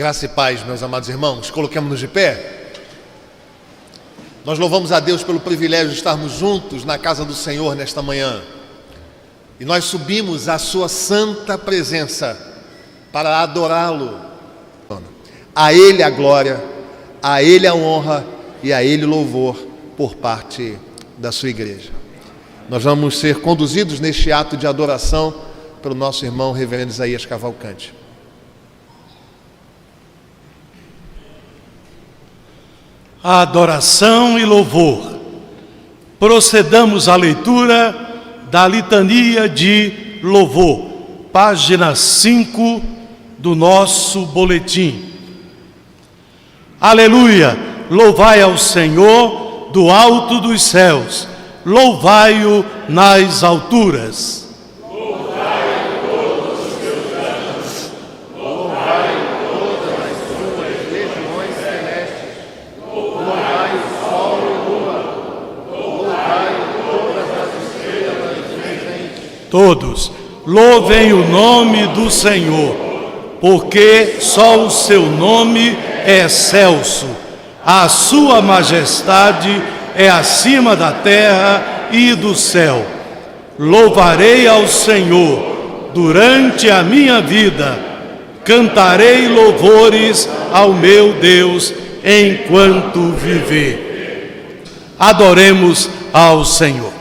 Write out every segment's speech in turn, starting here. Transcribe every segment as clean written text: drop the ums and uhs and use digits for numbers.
Graça e paz, meus amados irmãos, coloquemos-nos de pé. Nós louvamos a Deus pelo privilégio de estarmos juntos na casa do Senhor nesta manhã. E nós subimos à sua santa presença para adorá-lo. A Ele a glória, a Ele a honra e a Ele o louvor por parte da sua igreja. Nós vamos ser conduzidos neste ato de adoração pelo nosso irmão reverendo Isaías Cavalcante. Adoração e louvor. Procedamos à leitura da litania de louvor, página 5 do nosso boletim. Aleluia! Louvai ao Senhor do alto dos céus, louvai-o nas alturas. Todos, louvem o nome do Senhor, porque só o seu nome é excelso. A sua majestade é acima da terra e do céu. Louvarei ao Senhor durante a minha vida, cantarei louvores ao meu Deus enquanto viver. Adoremos ao Senhor.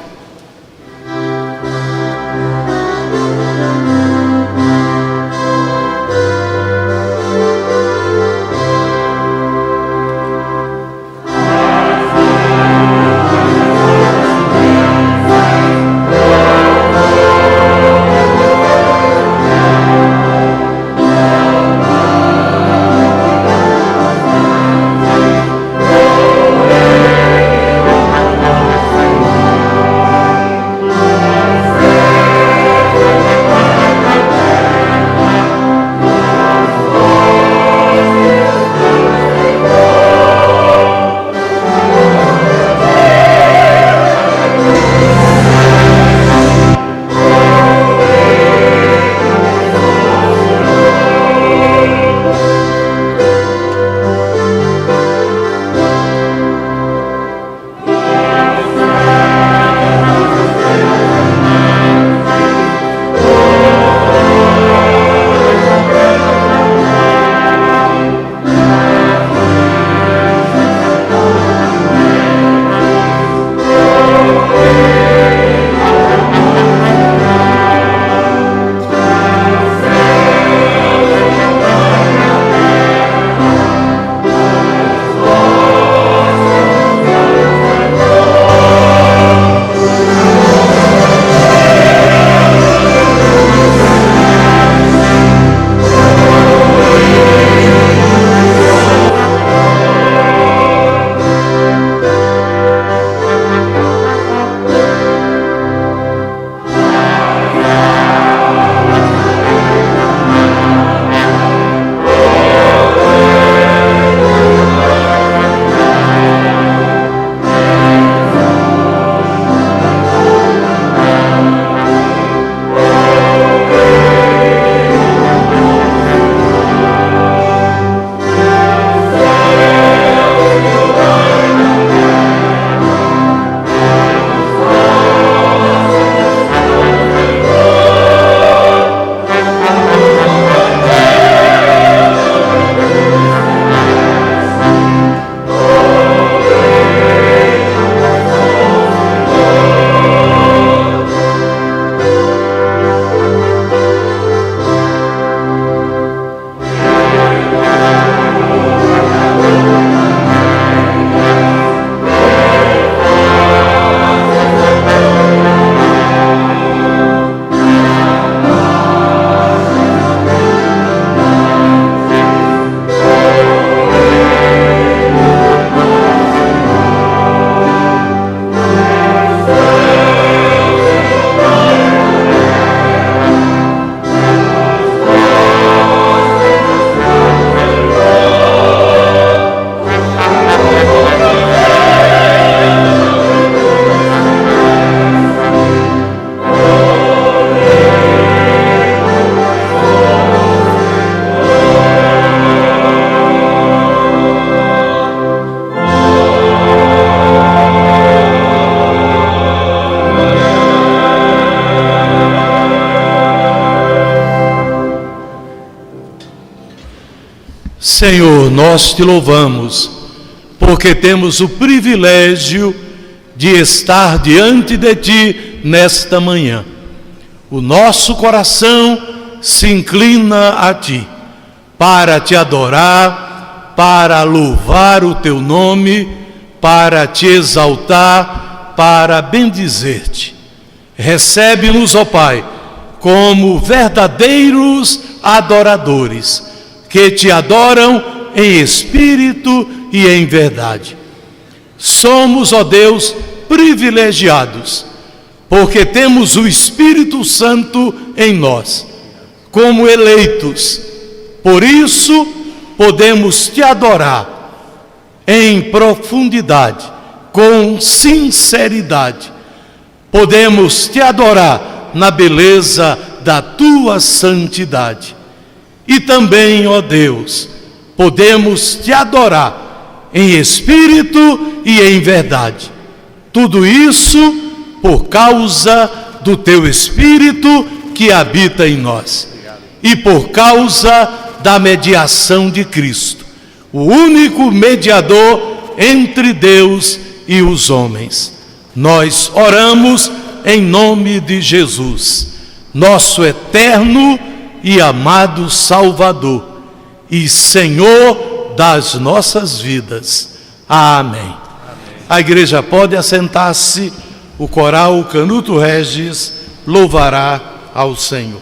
Senhor, nós te louvamos, porque temos o privilégio de estar diante de ti nesta manhã. O nosso coração se inclina a ti, para te adorar, para louvar o teu nome, para te exaltar, para bendizer-te. Recebe-nos, ó Pai, como verdadeiros adoradores, que te adoram em espírito e em verdade. Somos, ó Deus, privilegiados, porque temos o Espírito Santo em nós, como eleitos. Por isso, podemos te adorar em profundidade, com sinceridade. Podemos te adorar na beleza da tua santidade. E também, ó Deus, podemos te adorar em espírito e em verdade. Tudo isso por causa do teu Espírito que habita em nós. E por causa da mediação de Cristo, o único mediador entre Deus e os homens. Nós oramos em nome de Jesus, nosso eterno e amado Salvador e Senhor das nossas vidas. Amém. A igreja pode assentar-se. O coral Canuto Regis louvará ao Senhor.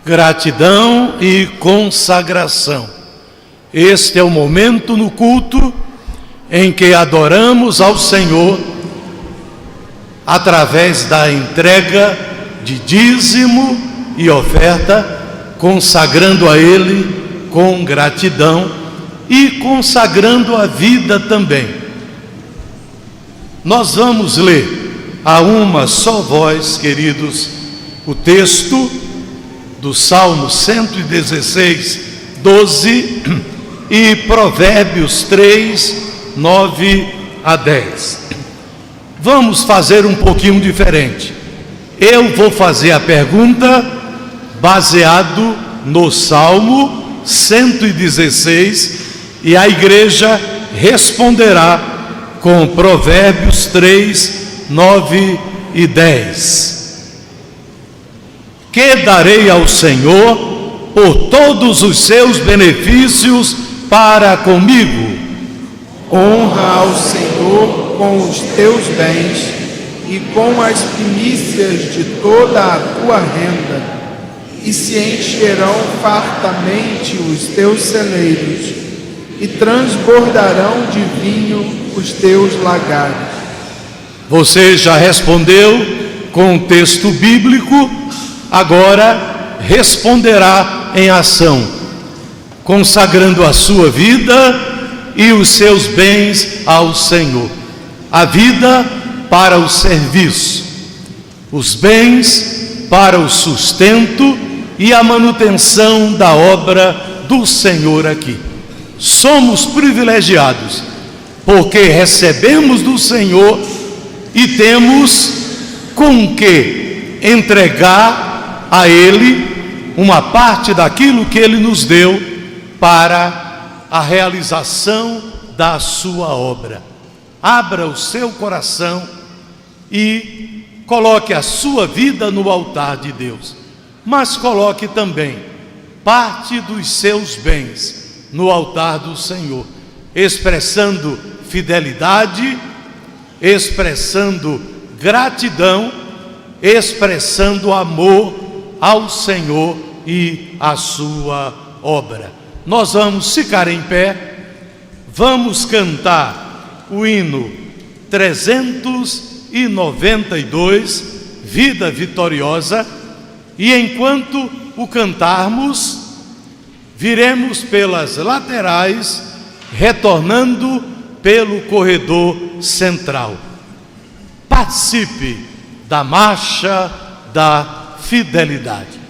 Gratidão e consagração. Este é o momento no culto em que adoramos ao Senhor através da entrega de dízimo e oferta, consagrando a Ele com gratidão e consagrando a vida também. Nós vamos ler a uma só voz, queridos, o texto do Salmo 116, 12 e Provérbios 3, 9 a 10. Vamos fazer um pouquinho diferente. Eu vou fazer a pergunta baseado no Salmo 116 e a igreja responderá com Provérbios 3, 9 e 10. Que darei ao Senhor por todos os seus benefícios para comigo? Honra ao Senhor com os teus bens e com as primícias de toda a tua renda, e se encherão fartamente os teus celeiros, e transbordarão de vinho os teus lagares. Você já respondeu com o texto bíblico, agora responderá em ação, consagrando a sua vida e os seus bens ao Senhor. A vida para o serviço, os bens para o sustento e a manutenção da obra do Senhor aqui. Somos privilegiados, porque recebemos do Senhor e temos com que entregar a Ele uma parte daquilo que Ele nos deu para a realização da sua obra. Abra o seu coração e coloque a sua vida no altar de Deus, mas coloque também parte dos seus bens no altar do Senhor, expressando fidelidade, expressando gratidão, expressando amor ao Senhor e à sua obra. Nós vamos ficar em pé, vamos cantar o hino 392, Vida Vitoriosa, e enquanto o cantarmos, viremos pelas laterais, retornando pelo corredor central. Participe da marcha da fidelidade.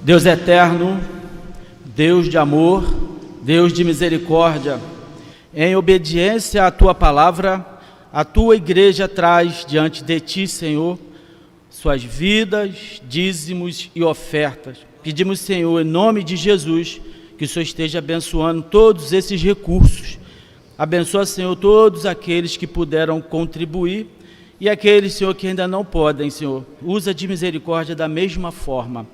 Deus eterno, Deus de amor, Deus de misericórdia, em obediência à Tua palavra, a Tua igreja traz diante de Ti, Senhor, suas vidas, dízimos e ofertas. Pedimos, Senhor, em nome de Jesus, que o Senhor esteja abençoando todos esses recursos. Abençoa, Senhor, todos aqueles que puderam contribuir e aqueles, Senhor, que ainda não podem, Senhor. Usa de misericórdia da mesma forma.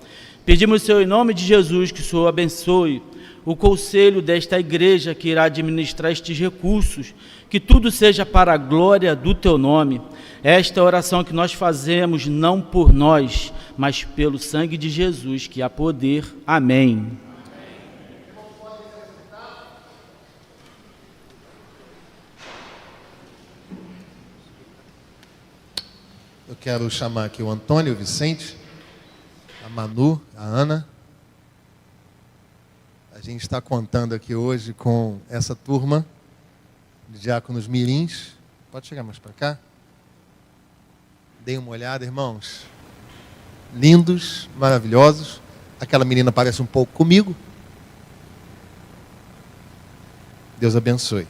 Pedimos, Senhor, em nome de Jesus, que o Senhor abençoe o conselho desta igreja que irá administrar estes recursos, que tudo seja para a glória do Teu nome. Esta oração que nós fazemos não por nós, mas pelo sangue de Jesus, que há poder. Amém. Eu quero chamar aqui o Antônio, o Vicente, a Manu, a Ana. A gente está contando aqui hoje com essa turma de diáconos mirins. Pode chegar mais para cá? Deem uma olhada, irmãos. Lindos, maravilhosos. Aquela menina parece um pouco comigo. Deus abençoe.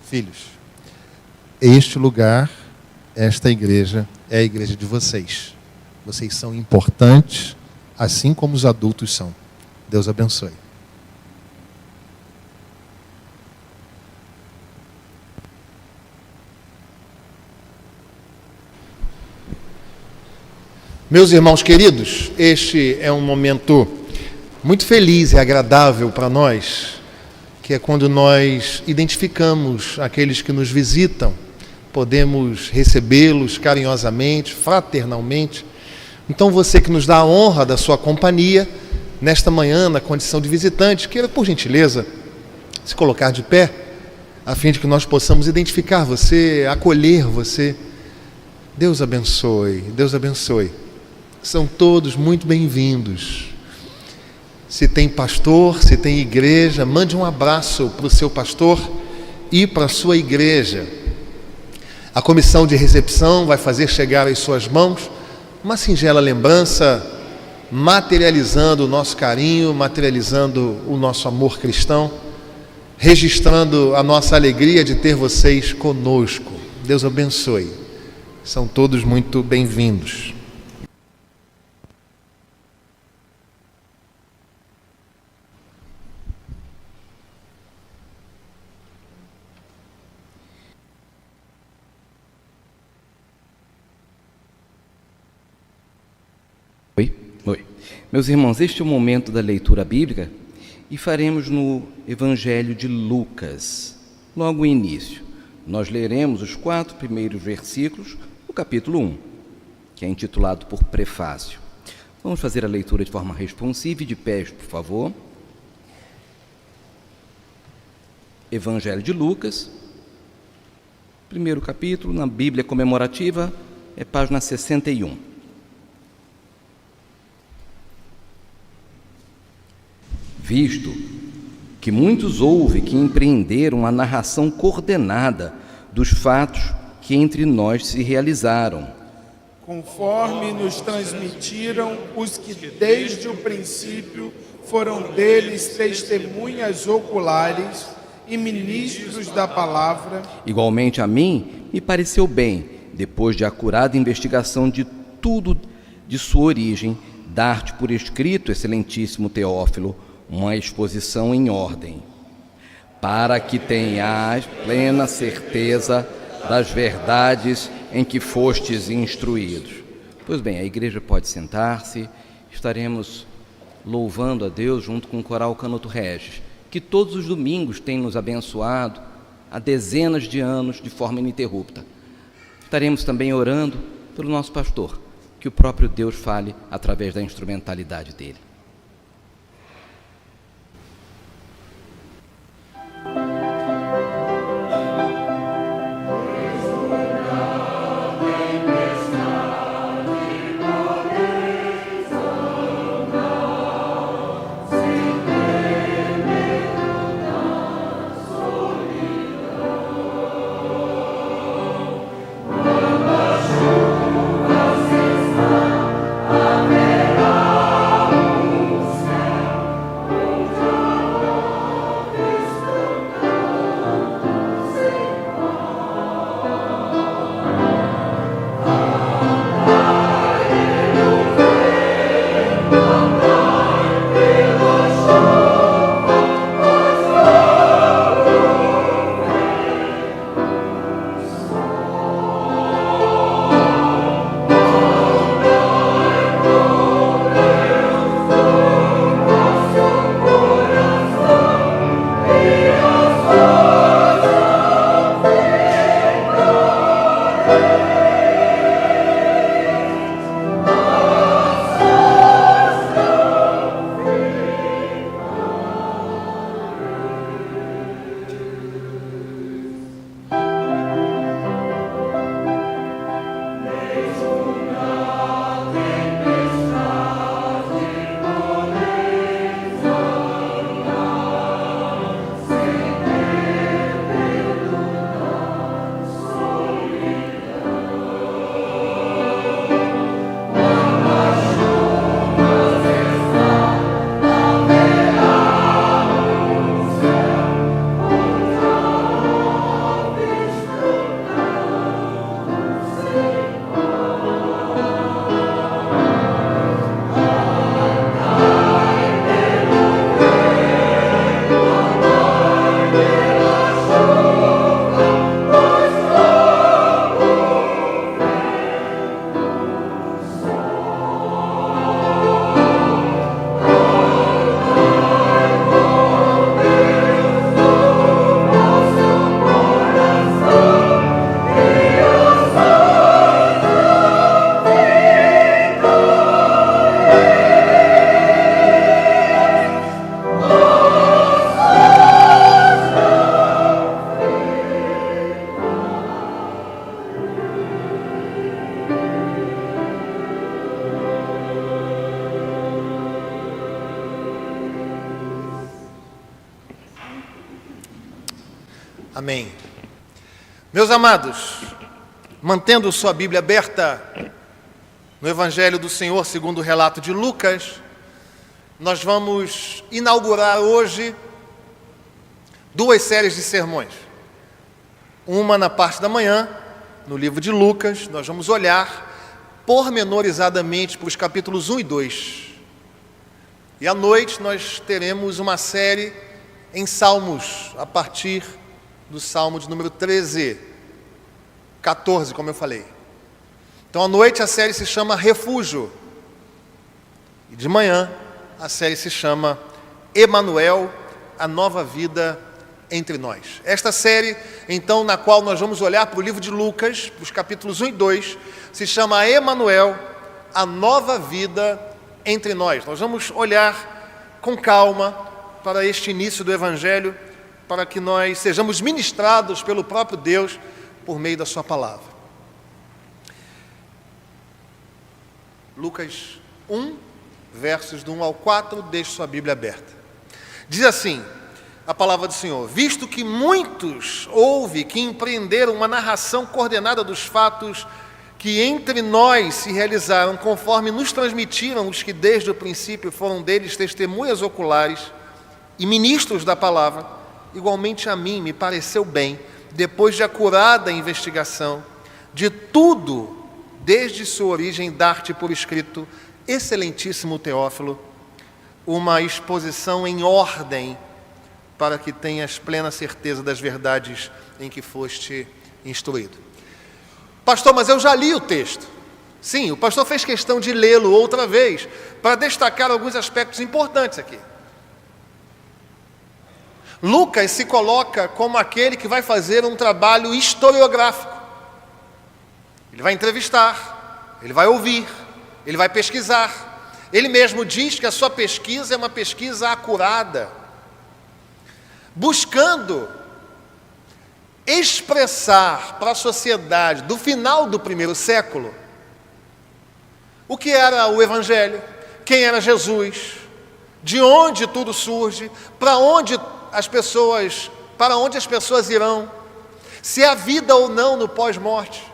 Filhos, este lugar, esta igreja, é a igreja de vocês. Vocês são importantes, assim como os adultos são. Deus abençoe. Meus irmãos queridos, este é um momento muito feliz e agradável para nós, que é quando nós identificamos aqueles que nos visitam, podemos recebê-los carinhosamente, fraternalmente. Então você que nos dá a honra da sua companhia, nesta manhã, na condição de visitante, queira, por gentileza, se colocar de pé, a fim de que nós possamos identificar você, acolher você. Deus abençoe, Deus abençoe. São todos muito bem-vindos. Se tem pastor, se tem igreja, mande um abraço para o seu pastor e para a sua igreja. A comissão de recepção vai fazer chegar às suas mãos uma singela lembrança, materializando o nosso carinho, materializando o nosso amor cristão, registrando a nossa alegria de ter vocês conosco. Deus abençoe. São todos muito bem-vindos. Oi. Meus irmãos, este é o momento da leitura bíblica e faremos no Evangelho de Lucas, logo o início. Nós leremos os 4 primeiros versículos do capítulo 1, que é intitulado por Prefácio. Vamos fazer a leitura de forma responsiva e de pé, por favor. Evangelho de Lucas, primeiro capítulo, na Bíblia comemorativa, é página 61. Visto que muitos houve que empreenderam a narração coordenada dos fatos que entre nós se realizaram, conforme nos transmitiram os que desde o princípio foram deles testemunhas oculares e ministros da palavra. Igualmente a mim me pareceu bem, depois de acurada investigação de tudo de sua origem, dar-te por escrito, excelentíssimo Teófilo, uma exposição em ordem, para que tenhas plena certeza das verdades em que fostes instruídos. Pois bem, a igreja pode sentar-se, estaremos louvando a Deus junto com o coral Canuto Regis, que todos os domingos tem nos abençoado há dezenas de anos de forma ininterrupta. Estaremos também orando pelo nosso pastor, que o próprio Deus fale através da instrumentalidade dele. Amém. Meus amados, mantendo sua Bíblia aberta no Evangelho do Senhor segundo o relato de Lucas, nós vamos inaugurar hoje 2 séries de sermões. Uma na parte da manhã, no livro de Lucas, nós vamos olhar pormenorizadamente para os capítulos 1 e 2. E à noite nós teremos uma série em Salmos, a partir do Salmo de número 14, como eu falei. Então à noite a série se chama Refúgio. E de manhã a série se chama Emanuel, a nova vida entre nós. Esta série, então, na qual nós vamos olhar para o livro de Lucas, os capítulos 1 e 2, se chama Emanuel, a nova vida entre nós. Nós vamos olhar com calma para este início do Evangelho, para que nós sejamos ministrados pelo próprio Deus por meio da sua palavra. Lucas 1, versos do 1 ao 4, deixe sua Bíblia aberta. Diz assim a palavra do Senhor: visto que muitos houve que empreenderam uma narração coordenada dos fatos que entre nós se realizaram, conforme nos transmitiram os que desde o princípio foram deles testemunhas oculares e ministros da palavra, igualmente a mim me pareceu bem, depois de acurada investigação de tudo, desde sua origem, dar-te por escrito, excelentíssimo Teófilo, uma exposição em ordem, para que tenhas plena certeza das verdades em que foste instruído. Pastor, mas eu já li o texto. Sim, o pastor fez questão de lê-lo outra vez, para destacar alguns aspectos importantes aqui. Lucas se coloca como aquele que vai fazer um trabalho historiográfico. Ele vai entrevistar, ele vai ouvir, ele vai pesquisar. Ele mesmo diz que a sua pesquisa é uma pesquisa acurada, buscando expressar para a sociedade do final do primeiro século o que era o Evangelho, quem era Jesus, de onde tudo surge, para onde as pessoas irão, se há vida ou não no pós-morte,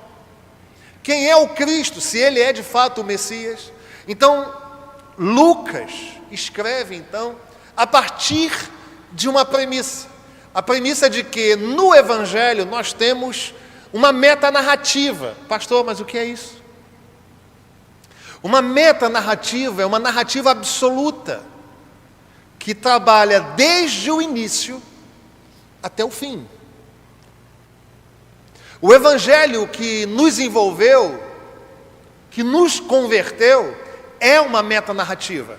quem é o Cristo, se ele é de fato o Messias. Então, Lucas escreve, então, a partir de uma premissa. A premissa de que no Evangelho nós temos uma metanarrativa. Pastor, mas o que é isso? Uma metanarrativa é uma narrativa absoluta, que trabalha desde o início até o fim. O Evangelho que nos envolveu, que nos converteu, é uma metanarrativa,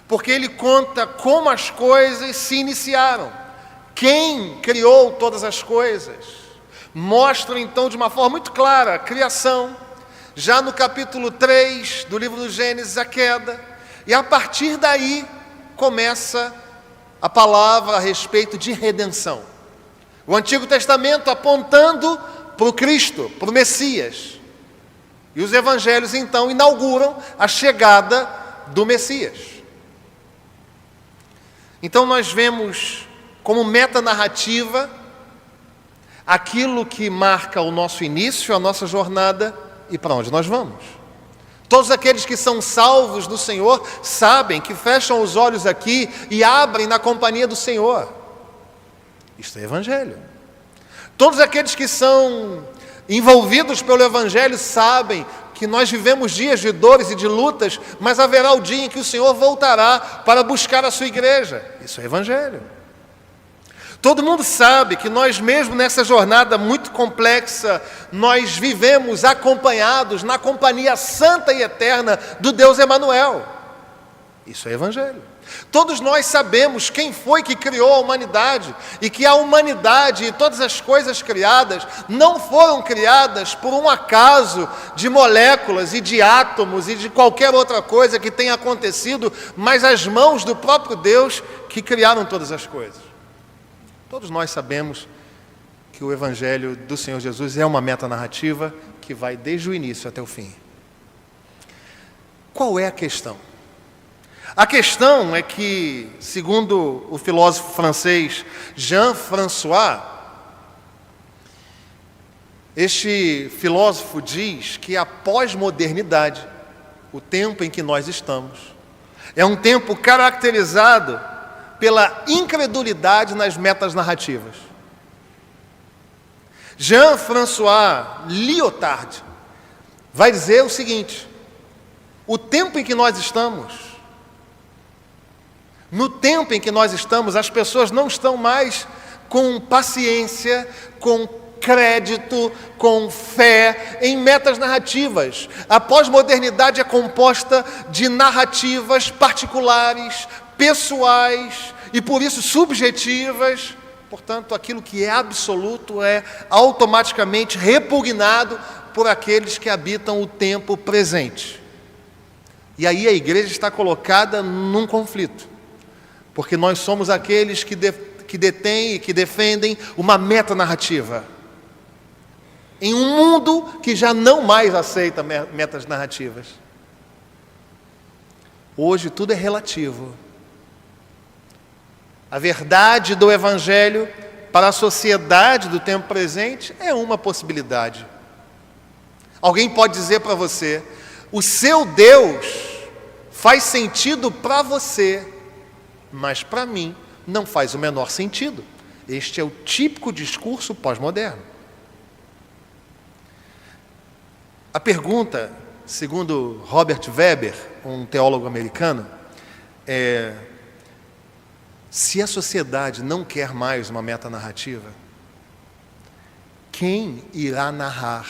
porque ele conta como as coisas se iniciaram, quem criou todas as coisas. Mostra então de uma forma muito clara a criação, já no capítulo 3 do livro do Gênesis, a queda, e a partir daí começa a palavra a respeito de redenção. O Antigo Testamento apontando para o Cristo, para o Messias. E os Evangelhos então inauguram a chegada do Messias. Então nós vemos como metanarrativa aquilo que marca o nosso início, a nossa jornada e para onde nós vamos. Todos aqueles que são salvos do Senhor sabem que fecham os olhos aqui e abrem na companhia do Senhor. Isto é Evangelho. Todos aqueles que são envolvidos pelo Evangelho sabem que nós vivemos dias de dores e de lutas, mas haverá o dia em que o Senhor voltará para buscar a sua igreja. Isso é Evangelho. Todo mundo sabe que nós mesmo nessa jornada muito complexa, nós vivemos acompanhados na companhia santa e eterna do Deus Emanuel. Isso é Evangelho. Todos nós sabemos quem foi que criou a humanidade e que a humanidade e todas as coisas criadas não foram criadas por um acaso de moléculas e de átomos e de qualquer outra coisa que tenha acontecido, mas as mãos do próprio Deus que criaram todas as coisas. Todos nós sabemos que o Evangelho do Senhor Jesus é uma metanarrativa que vai desde o início até o fim. Qual é a questão? A questão é que, segundo o filósofo francês Jean-François, este filósofo diz que a pós-modernidade, o tempo em que nós estamos, é um tempo caracterizado pela incredulidade nas metas narrativas. Jean-François Lyotard vai dizer o seguinte: o tempo em que nós estamos, no tempo em que nós estamos, as pessoas não estão mais com paciência, com crédito, com fé em metas narrativas. A pós-modernidade é composta de narrativas particulares, pessoais e por isso subjetivas. Portanto, aquilo que é absoluto é automaticamente repugnado por aqueles que habitam o tempo presente. E aí a igreja está colocada num conflito, porque nós somos aqueles que detêm e que defendem uma metanarrativa em um mundo que já não mais aceita metas narrativas. Hoje tudo é relativo. A verdade do Evangelho para a sociedade do tempo presente é uma possibilidade. Alguém pode dizer para você: o seu Deus faz sentido para você, mas para mim não faz o menor sentido. Este é o típico discurso pós-moderno. A pergunta, segundo Robert Weber, um teólogo americano, é: se a sociedade não quer mais uma metanarrativa, quem irá narrar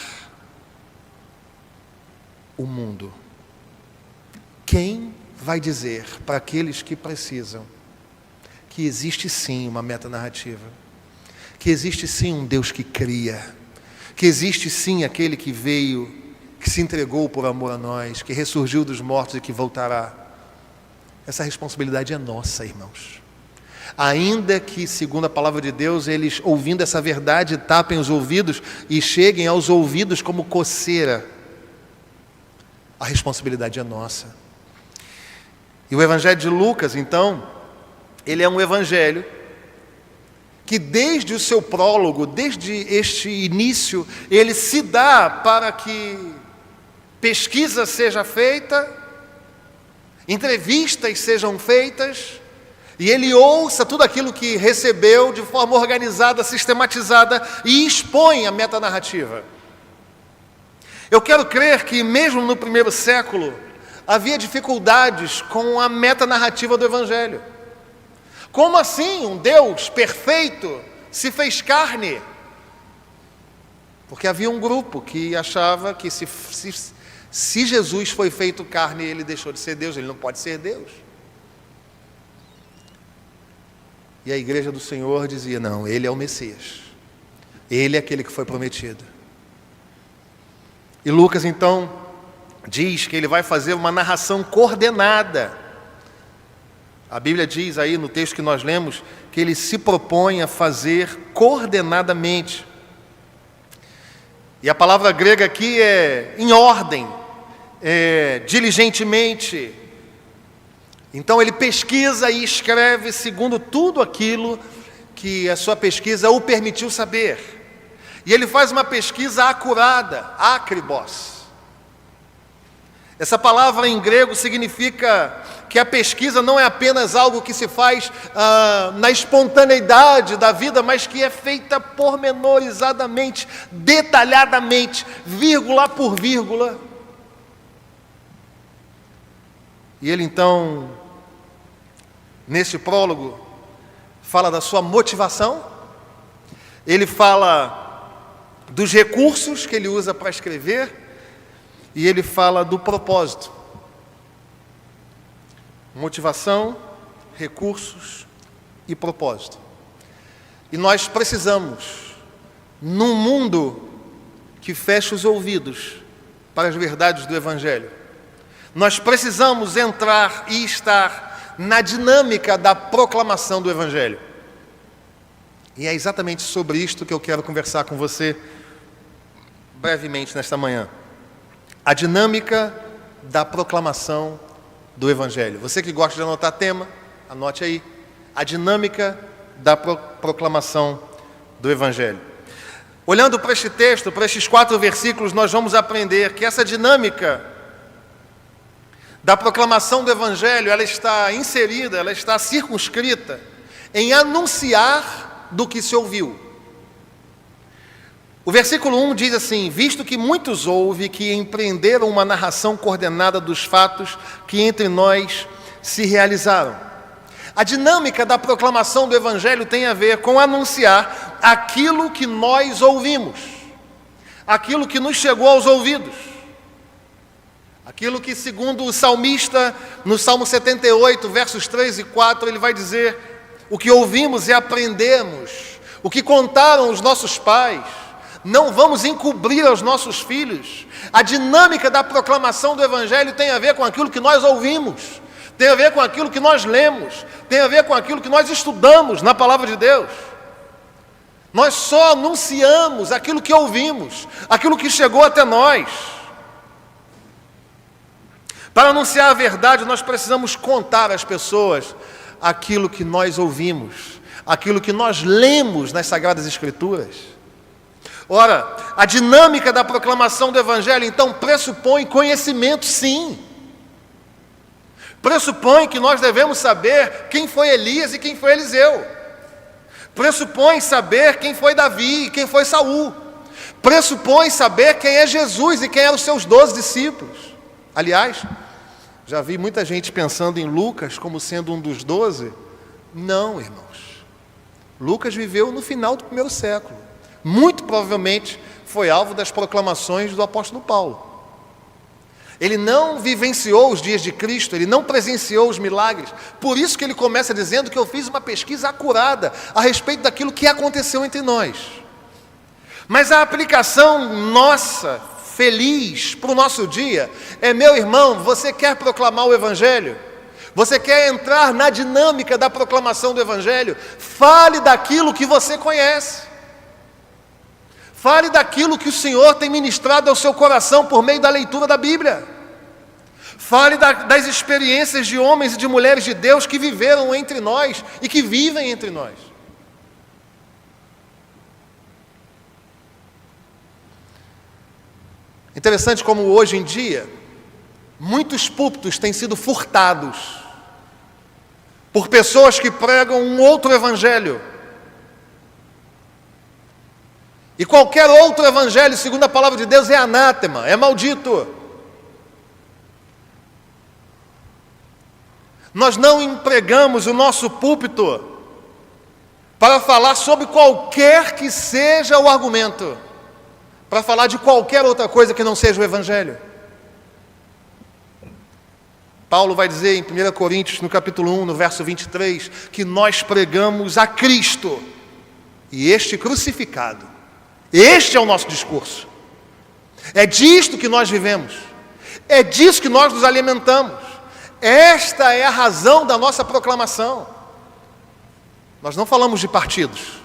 o mundo? Quem vai dizer para aqueles que precisam que existe sim uma metanarrativa, que existe sim um Deus que cria, que existe sim aquele que veio, que se entregou por amor a nós, que ressurgiu dos mortos e que voltará? Essa responsabilidade é nossa, irmãos. Ainda que, segundo a palavra de Deus, eles, ouvindo essa verdade, tapem os ouvidos e cheguem aos ouvidos como coceira, a responsabilidade é nossa. E o Evangelho de Lucas, então, ele é um evangelho que desde o seu prólogo, desde este início, ele se dá para que pesquisa seja feita, entrevistas sejam feitas, e ele ouça tudo aquilo que recebeu de forma organizada, sistematizada, e expõe a metanarrativa. Eu quero crer que mesmo no primeiro século havia dificuldades com a metanarrativa do Evangelho. Como assim um Deus perfeito se fez carne? Porque havia um grupo que achava que se Jesus foi feito carne, ele deixou de ser Deus, ele não pode ser Deus. E a igreja do Senhor dizia: não, ele é o Messias, ele é aquele que foi prometido. E Lucas então diz que ele vai fazer uma narração coordenada. A Bíblia diz aí no texto que nós lemos que ele se propõe a fazer coordenadamente. E a palavra grega aqui é em ordem, diligentemente. Então ele pesquisa e escreve segundo tudo aquilo que a sua pesquisa o permitiu saber. E ele faz uma pesquisa acurada, akribos. Essa palavra em grego significa que a pesquisa não é apenas algo que se faz na espontaneidade da vida, mas que é feita pormenorizadamente, detalhadamente, vírgula por vírgula. E ele então, nesse prólogo, fala da sua motivação, ele fala dos recursos que ele usa para escrever, e ele fala do propósito. Motivação, recursos e propósito. E nós precisamos, num mundo que fecha os ouvidos para as verdades do Evangelho, nós precisamos entrar e estar na dinâmica da proclamação do Evangelho. E é exatamente sobre isto que eu quero conversar com você brevemente nesta manhã. A dinâmica da proclamação do Evangelho. Você que gosta de anotar tema, anote aí. A dinâmica da proclamação do Evangelho. Olhando para este texto, para estes 4 versículos, nós vamos aprender que essa dinâmica da proclamação do Evangelho, ela está inserida, ela está circunscrita em anunciar do que se ouviu. O versículo 1 diz assim: visto que muitos houve que empreenderam uma narração coordenada dos fatos que entre nós se realizaram. A dinâmica da proclamação do Evangelho tem a ver com anunciar aquilo que nós ouvimos, aquilo que nos chegou aos ouvidos, aquilo que, segundo o salmista, no Salmo 78, versos 3 e 4, ele vai dizer: o que ouvimos e aprendemos, o que contaram os nossos pais, não vamos encobrir aos nossos filhos. A dinâmica da proclamação do Evangelho tem a ver com aquilo que nós ouvimos, tem a ver com aquilo que nós lemos, tem a ver com aquilo que nós estudamos na Palavra de Deus. Nós só anunciamos aquilo que ouvimos, aquilo que chegou até nós. Para anunciar a verdade, nós precisamos contar às pessoas aquilo que nós ouvimos, aquilo que nós lemos nas Sagradas Escrituras. Ora, a dinâmica da proclamação do Evangelho, então, pressupõe conhecimento, sim. Pressupõe que nós devemos saber quem foi Elias e quem foi Eliseu. Pressupõe saber quem foi Davi e quem foi Saul. Pressupõe saber quem é Jesus e quem eram os seus 12 discípulos. Aliás, já vi muita gente pensando em Lucas como sendo um dos 12. Não, irmãos. Lucas viveu no final do 1º século. Muito provavelmente foi alvo das proclamações do apóstolo Paulo. Ele não vivenciou os dias de Cristo, ele não presenciou os milagres. Por isso que ele começa dizendo que eu fiz uma pesquisa acurada a respeito daquilo que aconteceu entre nós. Mas a aplicação nossa, feliz, para o nosso dia, é: meu irmão, você quer proclamar o Evangelho? Você quer entrar na dinâmica da proclamação do Evangelho? Fale daquilo que você conhece. Fale daquilo que o Senhor tem ministrado ao seu coração por meio da leitura da Bíblia. Fale das experiências de homens e de mulheres de Deus que viveram entre nós e que vivem entre nós. Interessante como hoje em dia, muitos púlpitos têm sido furtados por pessoas que pregam um outro evangelho. E qualquer outro evangelho, segundo a palavra de Deus, é anátema, é maldito. Nós não empregamos o nosso púlpito para falar sobre qualquer que seja o argumento, para falar de qualquer outra coisa que não seja o evangelho. Paulo vai dizer em 1 Coríntios, no capítulo 1, no verso 23, que nós pregamos a Cristo e este crucificado. Este é o nosso discurso. É disto que nós vivemos. É disso que nós nos alimentamos. Esta é a razão da nossa proclamação. Nós não falamos de partidos.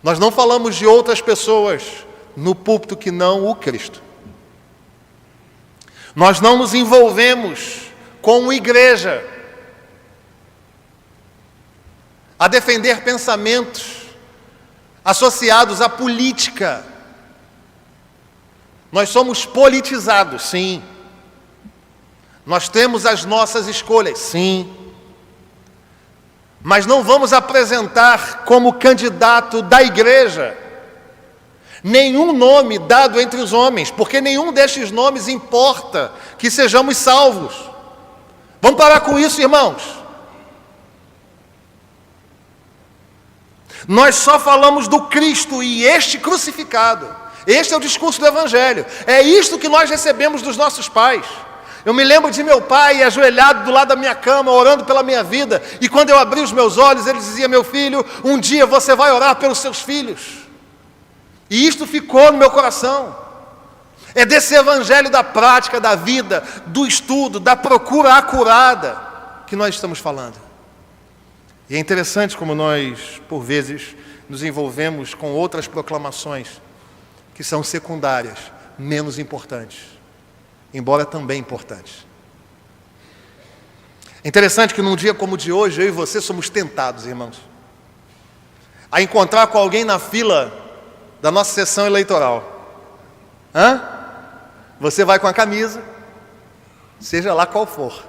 Nós não falamos de outras pessoas no púlpito que não o Cristo. Nós não nos envolvemos com igreja a defender pensamentos associados à política. Nós somos politizados, sim. Nós temos as nossas escolhas, sim. Mas não vamos apresentar como candidato da igreja nenhum nome dado entre os homens, porque nenhum destes nomes importa que sejamos salvos. Vamos parar com isso, irmãos. Nós só falamos do Cristo e este crucificado. Este é o discurso do Evangelho. É isto que nós recebemos dos nossos pais. Eu me lembro de meu pai ajoelhado do lado da minha cama, orando pela minha vida. E quando eu abri os meus olhos, ele dizia: meu filho, um dia você vai orar pelos seus filhos. E isto ficou no meu coração. É desse Evangelho da prática, da vida, do estudo, da procura acurada que nós estamos falando. E é interessante como nós, por vezes, nos envolvemos com outras proclamações que são secundárias, menos importantes, embora também importantes. É interessante que num dia como o de hoje, eu e você somos tentados, irmãos, a encontrar com alguém na fila da nossa sessão eleitoral. Você vai com a camisa, seja lá qual for.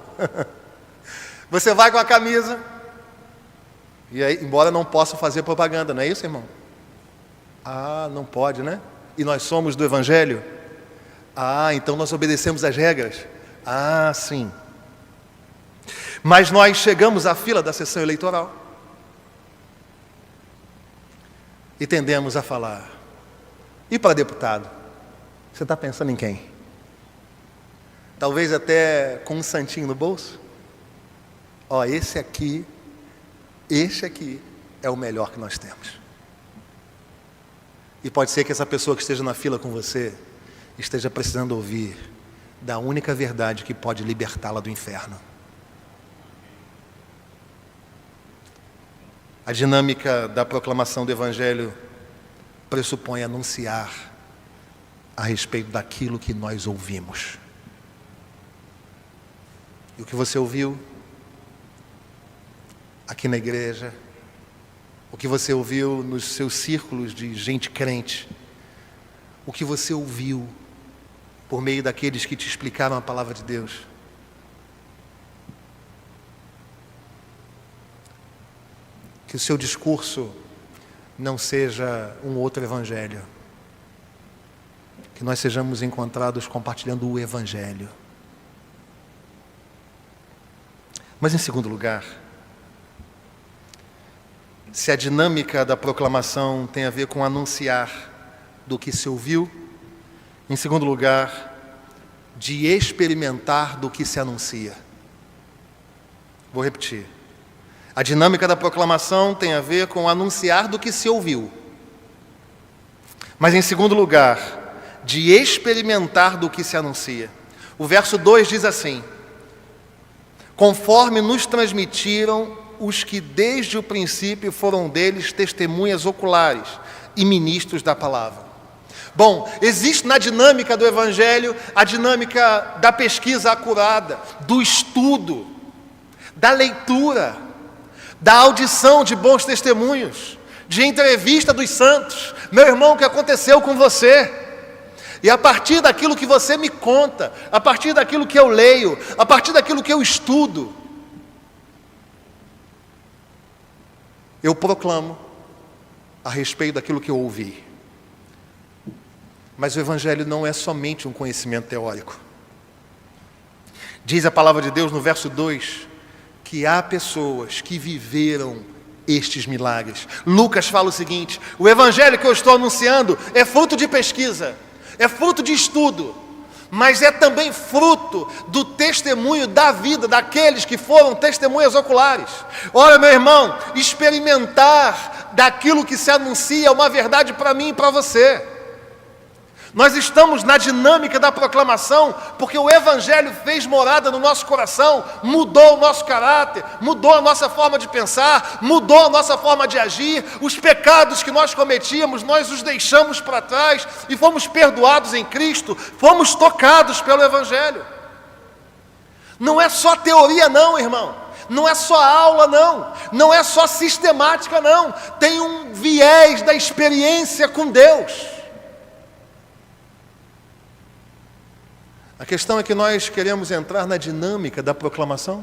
Você vai com a camisa, e aí, embora não possa fazer propaganda, não é isso, irmão? Não pode, né? E nós somos do Evangelho? Então nós obedecemos as regras? Sim. Mas nós chegamos à fila da sessão eleitoral e tendemos a falar: e para deputado? Você está pensando em quem? Talvez até com um santinho no bolso? Esse aqui é o melhor que nós temos. E pode ser que essa pessoa que esteja na fila com você esteja precisando ouvir da única verdade que pode libertá-la do inferno. A dinâmica da proclamação do Evangelho pressupõe anunciar a respeito daquilo que nós ouvimos. E o que você ouviu aqui na igreja, o que você ouviu nos seus círculos de gente crente, o que você ouviu por meio daqueles que te explicaram a palavra de Deus, que o seu discurso não seja um outro evangelho, que nós sejamos encontrados compartilhando o Evangelho. Mas em segundo lugar, se a dinâmica da proclamação tem a ver com anunciar do que se ouviu, em segundo lugar, de experimentar do que se anuncia. Vou repetir. A dinâmica da proclamação tem a ver com anunciar do que se ouviu. Mas em segundo lugar, de experimentar do que se anuncia. O verso 2 diz assim: conforme nos transmitiram os que desde o princípio foram deles testemunhas oculares e ministros da palavra. Bom, existe na dinâmica do Evangelho a dinâmica da pesquisa acurada, do estudo, da leitura, da audição de bons testemunhos, de entrevista dos santos. Meu irmão, o que aconteceu com você? E a partir daquilo que você me conta, a partir daquilo que eu leio, a partir daquilo que eu estudo, eu proclamo a respeito daquilo que eu ouvi. Mas o Evangelho não é somente um conhecimento teórico. Diz a palavra de Deus no verso 2, que há pessoas que viveram estes milagres. Lucas fala o seguinte: o Evangelho que eu estou anunciando é fruto de pesquisa, é fruto de estudo, mas é também fruto do testemunho da vida daqueles que foram testemunhas oculares. Olha, meu irmão, experimentar daquilo que se anuncia é uma verdade para mim e para você. Nós estamos na dinâmica da proclamação porque o Evangelho fez morada no nosso coração, mudou o nosso caráter, mudou a nossa forma de pensar, mudou a nossa forma de agir. Os pecados que nós cometíamos, nós os deixamos para trás e fomos perdoados em Cristo, fomos tocados pelo Evangelho. Não é só teoria não, irmão, não é só aula não, não é só sistemática não, tem um viés da experiência com Deus. A questão é que nós queremos entrar na dinâmica da proclamação.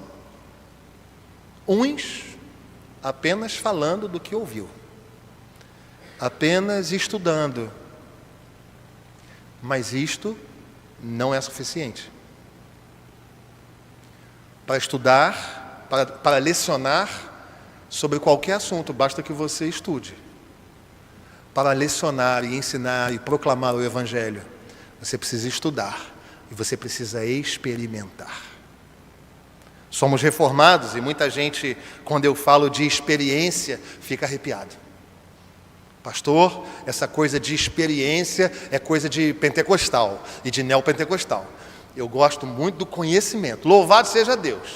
Uns apenas falando do que ouviu, apenas estudando. Mas isto não é suficiente. Para estudar, para lecionar sobre qualquer assunto, basta que você estude. Para lecionar e ensinar e proclamar o Evangelho, você precisa estudar. E você precisa experimentar. Somos reformados e muita gente, quando eu falo de experiência, fica arrepiado. Pastor, essa coisa de experiência é coisa de pentecostal e de neopentecostal. Eu gosto muito do conhecimento. Louvado seja Deus.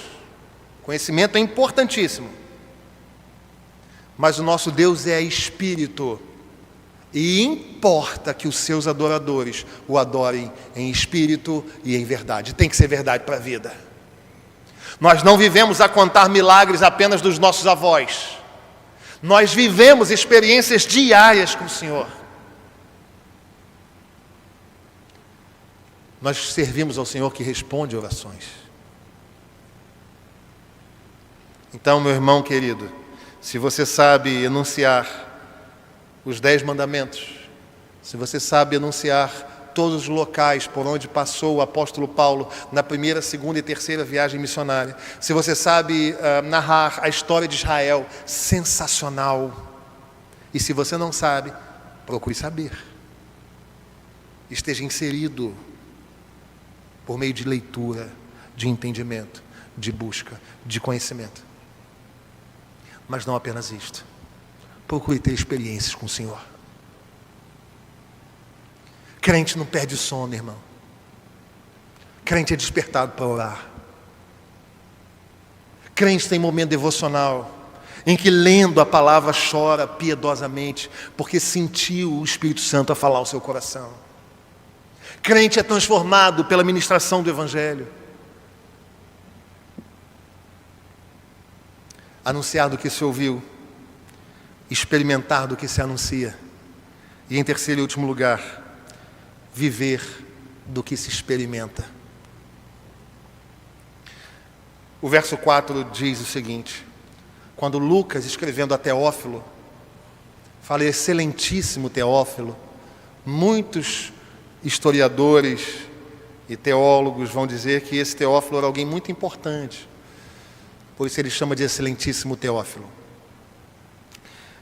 Conhecimento é importantíssimo. Mas o nosso Deus é Espírito. E importa que os seus adoradores o adorem em espírito e em verdade. Tem que ser verdade para a vida. Nós não vivemos a contar milagres apenas dos nossos avós. Nós vivemos experiências diárias com o Senhor. Nós servimos ao Senhor que responde orações. Então, meu irmão querido, se você sabe enunciar os 10 mandamentos, se você sabe enunciar todos os locais por onde passou o apóstolo Paulo na primeira, segunda e terceira viagem missionária, se você sabe narrar a história de Israel, sensacional. E se você não sabe, procure saber. Esteja inserido por meio de leitura, de entendimento, de busca, de conhecimento. Mas não apenas isto. Procure ter experiências com o Senhor. Crente não perde o sono, irmão. Crente é despertado para orar. Crente tem momento devocional em que, lendo a palavra, chora piedosamente, porque sentiu o Espírito Santo a falar ao seu coração. Crente é transformado pela ministração do Evangelho. Anunciar do que se ouviu, experimentar do que se anuncia. E em terceiro e último lugar, viver do que se experimenta. O verso 4 diz o seguinte: quando Lucas, escrevendo a Teófilo, fala excelentíssimo Teófilo, muitos historiadores e teólogos vão dizer que esse Teófilo era alguém muito importante, por isso ele chama de excelentíssimo Teófilo.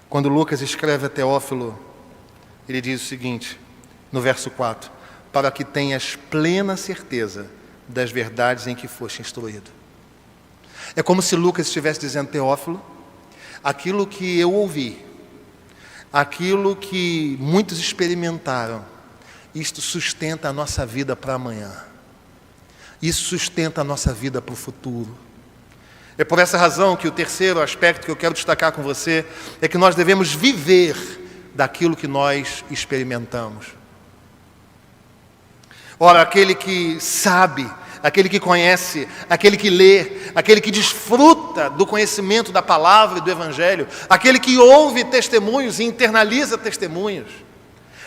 Quando Lucas escreve a Teófilo, ele diz o seguinte, no verso 4: para que tenhas plena certeza das verdades em que foste instruído. É como se Lucas estivesse dizendo: Teófilo, aquilo que eu ouvi, aquilo que muitos experimentaram, isto sustenta a nossa vida para amanhã. Isso sustenta a nossa vida para o futuro. É por essa razão que o terceiro aspecto que eu quero destacar com você é que nós devemos viver daquilo que nós experimentamos. Ora, aquele que sabe, aquele que conhece, aquele que lê, aquele que desfruta do conhecimento da palavra e do Evangelho, aquele que ouve testemunhos e internaliza testemunhos,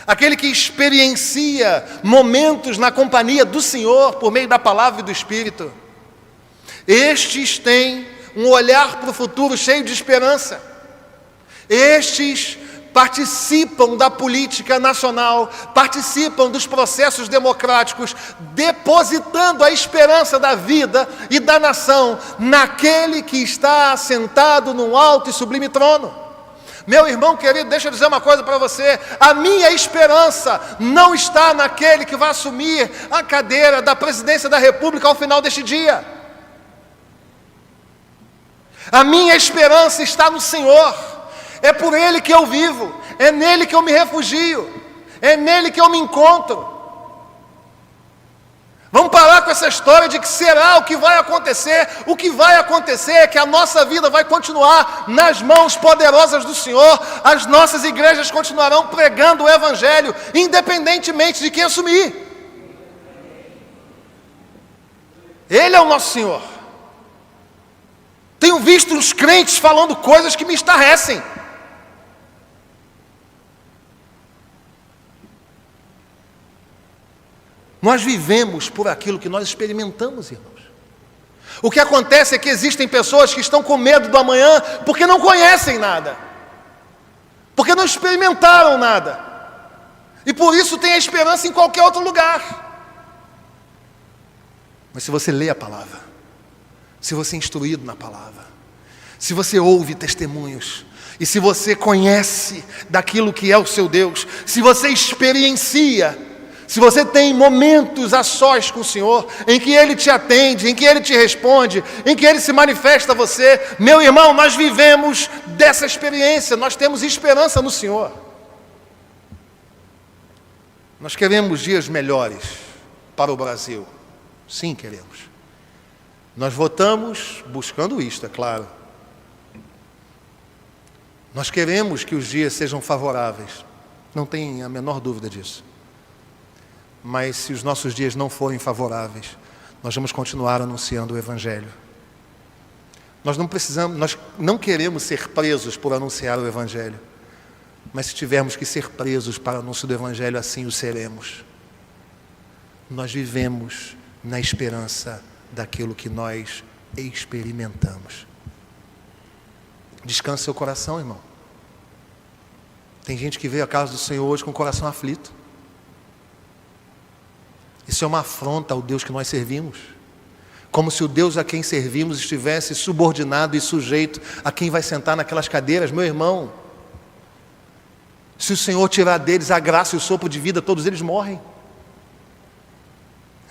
aquele que experiencia momentos na companhia do Senhor por meio da palavra e do Espírito, estes têm um olhar para o futuro cheio de esperança. Estes participam da política nacional, participam dos processos democráticos, depositando a esperança da vida e da nação naquele que está assentado num alto e sublime trono. Meu irmão querido, deixa eu dizer uma coisa para você: a minha esperança não está naquele que vai assumir a cadeira da presidência da República ao final deste dia. A minha esperança está no Senhor. É por Ele que eu vivo, é nele que eu me refugio, é nele que eu me encontro. Vamos parar com essa história de que será o que vai acontecer. O que vai acontecer é que a nossa vida vai continuar nas mãos poderosas do Senhor. As nossas igrejas continuarão pregando o Evangelho, independentemente de quem assumir. Ele é o nosso Senhor. Tenho visto os crentes falando coisas que me estarrecem. Nós vivemos por aquilo que nós experimentamos, irmãos. O que acontece é que existem pessoas que estão com medo do amanhã porque não conhecem nada, porque não experimentaram nada, e por isso têm a esperança em qualquer outro lugar. Mas se você lê a palavra, se você é instruído na palavra, se você ouve testemunhos, e se você conhece daquilo que é o seu Deus, se você experiencia, se você tem momentos a sós com o Senhor, em que Ele te atende, em que Ele te responde, em que Ele se manifesta a você, meu irmão, nós vivemos dessa experiência, nós temos esperança no Senhor. Nós queremos dias melhores para o Brasil. Sim, queremos. Nós votamos buscando isto, é claro. Nós queremos que os dias sejam favoráveis, não tem a menor dúvida disso. Mas se os nossos dias não forem favoráveis, nós vamos continuar anunciando o Evangelho. Nós não queremos ser presos por anunciar o Evangelho. Mas se tivermos que ser presos para o anúncio do Evangelho, assim o seremos. Nós vivemos na esperança daquilo que nós experimentamos. Descanse seu coração, irmão. Tem gente que veio à casa do Senhor hoje com o coração aflito. Isso é uma afronta ao Deus que nós servimos. Como se o Deus a quem servimos estivesse subordinado e sujeito a quem vai sentar naquelas cadeiras. Meu irmão, se o Senhor tirar deles a graça e o sopro de vida, todos eles morrem.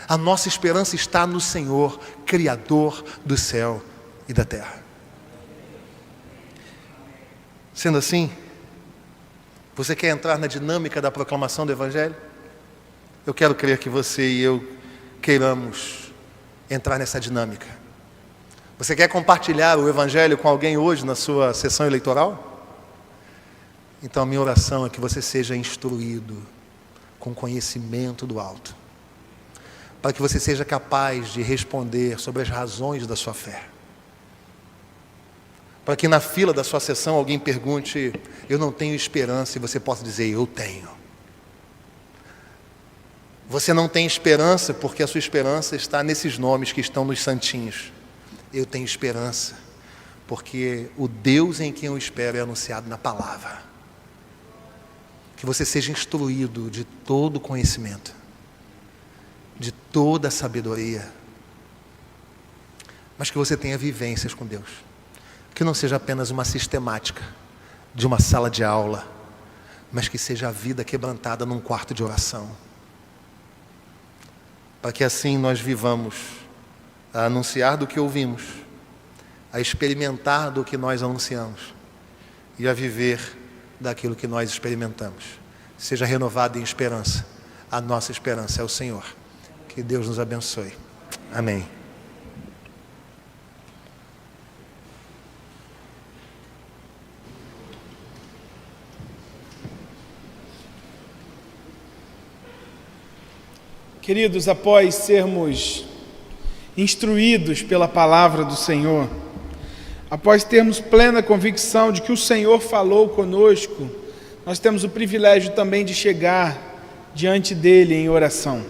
A nossa esperança está no Senhor, Criador do céu e da terra. Sendo assim, você quer entrar na dinâmica da proclamação do Evangelho? Eu quero crer que você e eu queiramos entrar nessa dinâmica. Você quer compartilhar o Evangelho com alguém hoje na sua sessão eleitoral? Então a minha oração é que você seja instruído com conhecimento do alto, para que você seja capaz de responder sobre as razões da sua fé. Para que na fila da sua sessão alguém pergunte: eu não tenho esperança, e você possa dizer: eu tenho. Você não tem esperança porque a sua esperança está nesses nomes que estão nos santinhos. Eu tenho esperança porque o Deus em quem eu espero é anunciado na palavra. Que você seja instruído de todo conhecimento, de toda sabedoria, mas que você tenha vivências com Deus. Que não seja apenas uma sistemática de uma sala de aula, mas que seja a vida quebrantada num quarto de oração. Para que assim nós vivamos a anunciar do que ouvimos, a experimentar do que nós anunciamos e a viver daquilo que nós experimentamos. Seja renovado em esperança. A nossa esperança é o Senhor. Que Deus nos abençoe. Amém. Queridos, após sermos instruídos pela palavra do Senhor, após termos plena convicção de que o Senhor falou conosco, nós temos o privilégio também de chegar diante dele em oração.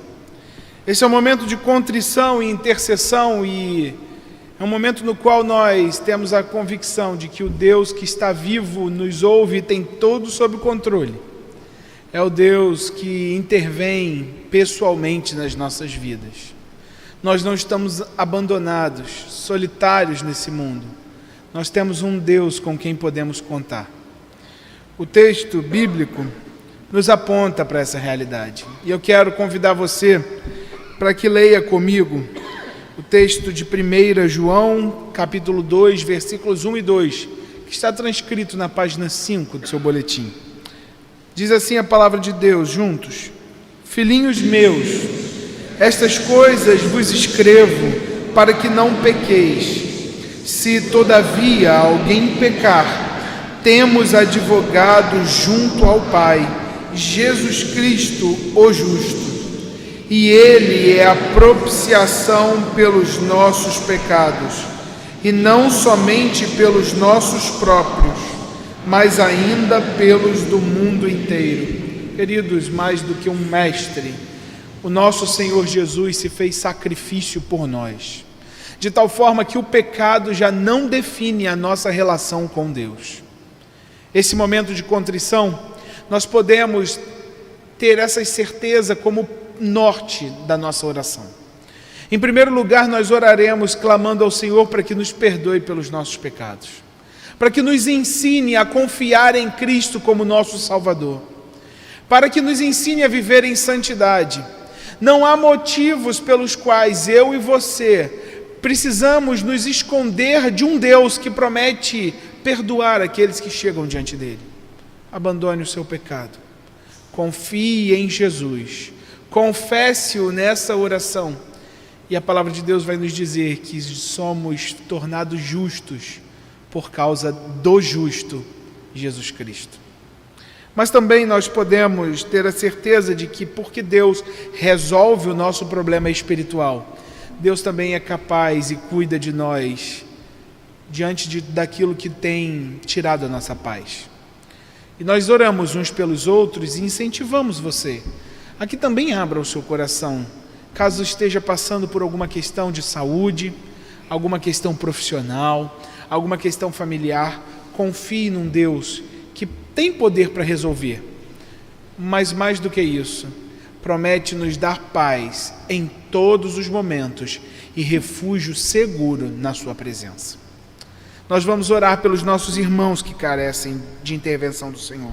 Esse é um momento de contrição e intercessão, e é um momento no qual nós temos a convicção de que o Deus que está vivo nos ouve e tem todo sob controle. É o Deus que intervém pessoalmente nas nossas vidas. Nós não estamos abandonados, solitários nesse mundo. Nós temos um Deus com quem podemos contar. O texto bíblico nos aponta para essa realidade. E eu quero convidar você para que leia comigo o texto de 1 João, capítulo 2, versículos 1 e 2, que está transcrito na página 5 do seu boletim. Diz assim a palavra de Deus, juntos: Filhinhos meus, estas coisas vos escrevo para que não pequeis. Se todavia alguém pecar, temos advogado junto ao Pai, Jesus Cristo, o justo. E Ele é a propiciação pelos nossos pecados, e não somente pelos nossos próprios, mas ainda pelos do mundo inteiro. Queridos, mais do que um mestre, o nosso Senhor Jesus se fez sacrifício por nós, de tal forma que o pecado já não define a nossa relação com Deus. Esse momento de contrição, nós podemos ter essa certeza como norte da nossa oração. Em primeiro lugar, nós oraremos clamando ao Senhor para que nos perdoe pelos nossos pecados, para que nos ensine a confiar em Cristo como nosso Salvador, para que nos ensine a viver em santidade. Não há motivos pelos quais eu e você precisamos nos esconder de um Deus que promete perdoar aqueles que chegam diante dele. Abandone o seu pecado, confie em Jesus, confesse-o nessa oração, e a palavra de Deus vai nos dizer que somos tornados justos por causa do justo Jesus Cristo. Mas também nós podemos ter a certeza de que, porque Deus resolve o nosso problema espiritual, Deus também é capaz e cuida de nós diante daquilo que tem tirado a nossa paz. E nós oramos uns pelos outros e incentivamos você a que também abra o seu coração, caso esteja passando por alguma questão de saúde, alguma questão profissional, alguma questão familiar. Confie num Deus que tem poder para resolver, mas mais do que isso, promete nos dar paz em todos os momentos e refúgio seguro na sua presença. Nós vamos orar pelos nossos irmãos que carecem de intervenção do Senhor.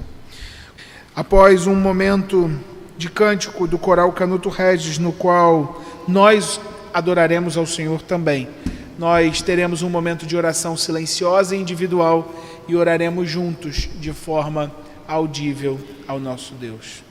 Após um momento de cântico do coral Canuto Regis, no qual nós adoraremos ao Senhor também, nós teremos um momento de oração silenciosa e individual e oraremos juntos de forma audível ao nosso Deus.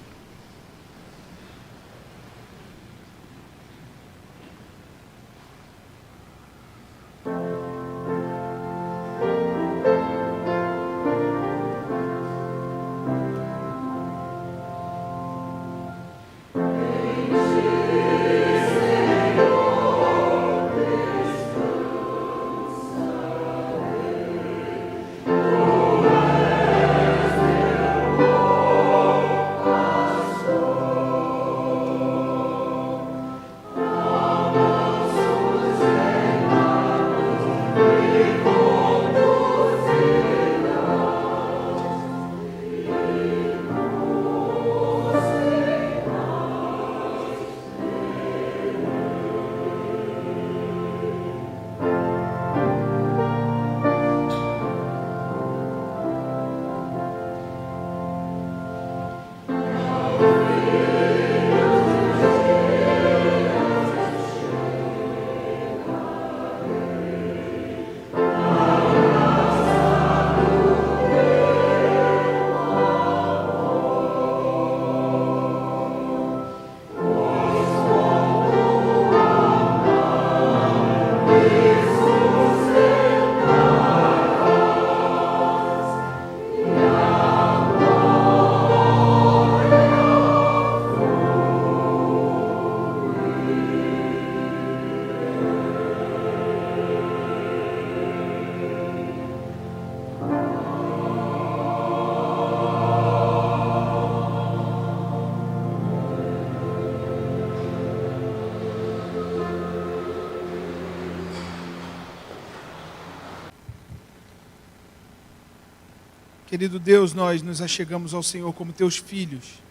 Querido Deus, nós nos achegamos ao Senhor como teus filhos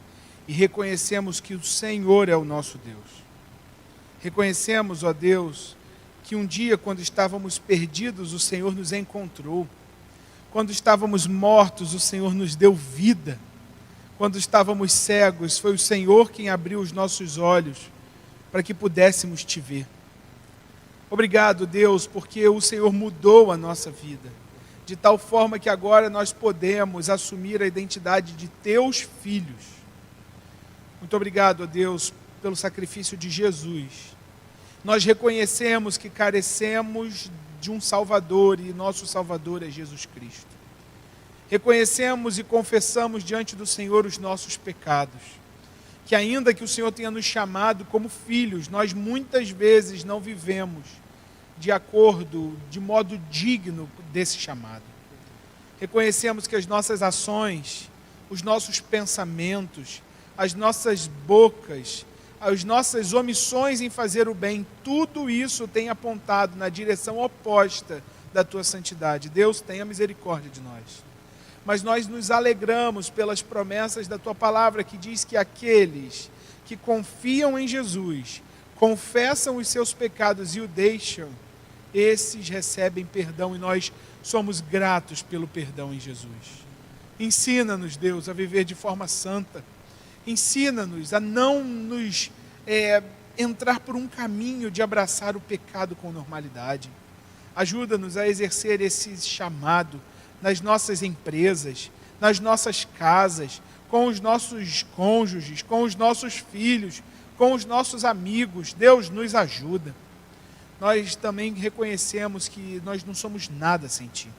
e reconhecemos que o Senhor é o nosso Deus. Reconhecemos, ó Deus, que um dia, quando estávamos perdidos, o Senhor nos encontrou. Quando estávamos mortos, o Senhor nos deu vida. Quando estávamos cegos, foi o Senhor quem abriu os nossos olhos para que pudéssemos te ver. Obrigado, Deus, porque o Senhor mudou a nossa vida, de tal forma que agora nós podemos assumir a identidade de teus filhos. Muito obrigado, ó Deus, pelo sacrifício de Jesus. Nós reconhecemos que carecemos de um Salvador e nosso Salvador é Jesus Cristo. Reconhecemos e confessamos diante do Senhor os nossos pecados, que ainda que o Senhor tenha nos chamado como filhos, nós muitas vezes não vivemos de modo digno desse chamado. Reconhecemos que as nossas ações, os nossos pensamentos, as nossas bocas, as nossas omissões em fazer o bem, tudo isso tem apontado na direção oposta da tua santidade. Deus, tenha misericórdia de nós. Mas nós nos alegramos pelas promessas da tua palavra, que diz que aqueles que confiam em Jesus, confessam os seus pecados e o deixam, esses recebem perdão, e nós somos gratos pelo perdão em Jesus. Ensina-nos, Deus, a viver de forma santa. Ensina-nos a não nos entrar por um caminho de abraçar o pecado com normalidade. Ajuda-nos a exercer esse chamado nas nossas empresas, nas nossas casas, com os nossos cônjuges, com os nossos filhos, com os nossos amigos. Deus, nos ajuda. Nós também reconhecemos que nós não somos nada sem Ti.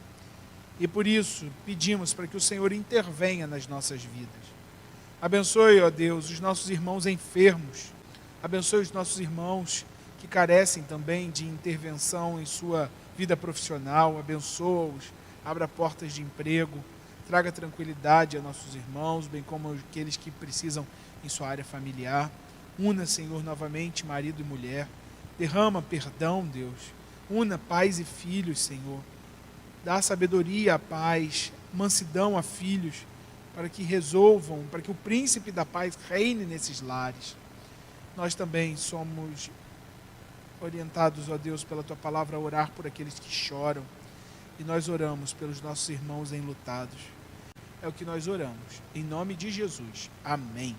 E por isso pedimos para que o Senhor intervenha nas nossas vidas. Abençoe, ó Deus, os nossos irmãos enfermos. Abençoe os nossos irmãos que carecem também de intervenção em sua vida profissional, abençoa-os, abra portas de emprego, traga tranquilidade a nossos irmãos, bem como aqueles que precisam em sua área familiar. Una, Senhor, novamente marido e mulher. Derrama perdão, Deus. Una pais e filhos, Senhor. Dá sabedoria a pais, mansidão a filhos, para que resolvam, para que o príncipe da paz reine nesses lares. Nós também somos orientados, ó Deus, pela Tua palavra a orar por aqueles que choram. E nós oramos pelos nossos irmãos enlutados. É o que nós oramos. Em nome de Jesus. Amém.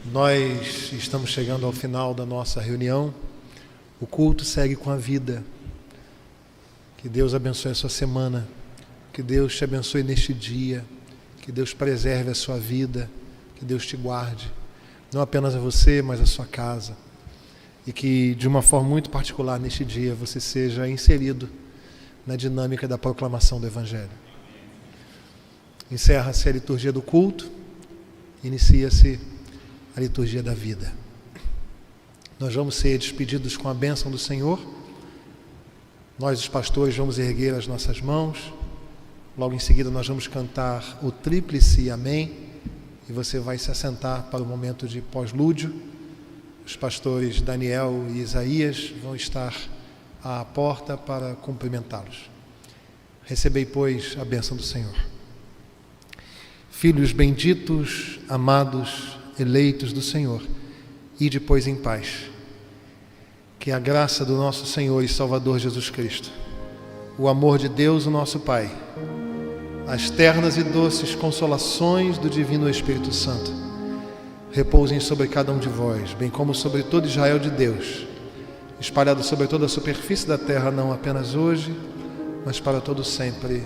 Nós estamos chegando ao final da nossa reunião. O culto segue com a vida. Que Deus abençoe a sua semana. Que Deus te abençoe neste dia. Que Deus preserve a sua vida. Que Deus te guarde. Não apenas a você, mas a sua casa. E que, de uma forma muito particular, neste dia, você seja inserido na dinâmica da proclamação do Evangelho. Encerra-se a liturgia do culto. Inicia-se a liturgia da vida. Nós vamos ser despedidos com a bênção do Senhor. Nós, os pastores, vamos erguer as nossas mãos. Logo em seguida nós vamos cantar o tríplice amém. E você vai se assentar para o momento de pós-lúdio. Os pastores Daniel e Isaías vão estar à porta para cumprimentá-los. Recebei, pois, a bênção do Senhor. Filhos benditos, amados, eleitos do Senhor, ide, pois, em paz. Que a graça do nosso Senhor e Salvador Jesus Cristo, o amor de Deus, o nosso Pai, as ternas e doces consolações do Divino Espírito Santo, repousem sobre cada um de vós, bem como sobre todo Israel de Deus, espalhado sobre toda a superfície da terra, não apenas hoje, mas para todo sempre.